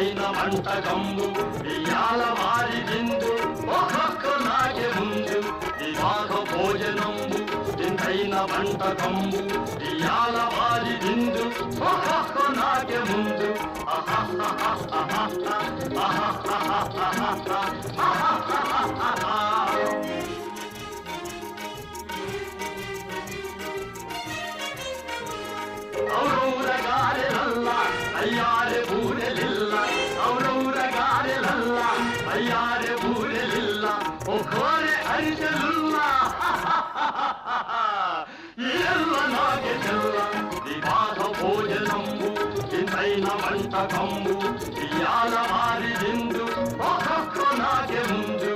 ఇంతైన వంటకంబు ఇయాల వారి విందు ఒక్కొక్క నాకే ముందు వివాహ భోజనంబు ఇంతైన వంటకంబు ఇయాల వారి విందు ఒక్కొక్క నాకే ముందు ఔరౌరగారెలల్ల అయ్యారె బూరెలిల్ల ఔరౌరగారెలల్ల అయ్యారె బూరెలిల్ల ఒకోరె అరిసెలుల్ల ఎల్ల నాగే తెల్ల వివాహ భోజనంబు ఇంతైన వంటకంబు ఇయాల వారి విందు ఒక్కొక్క నాగే ముందు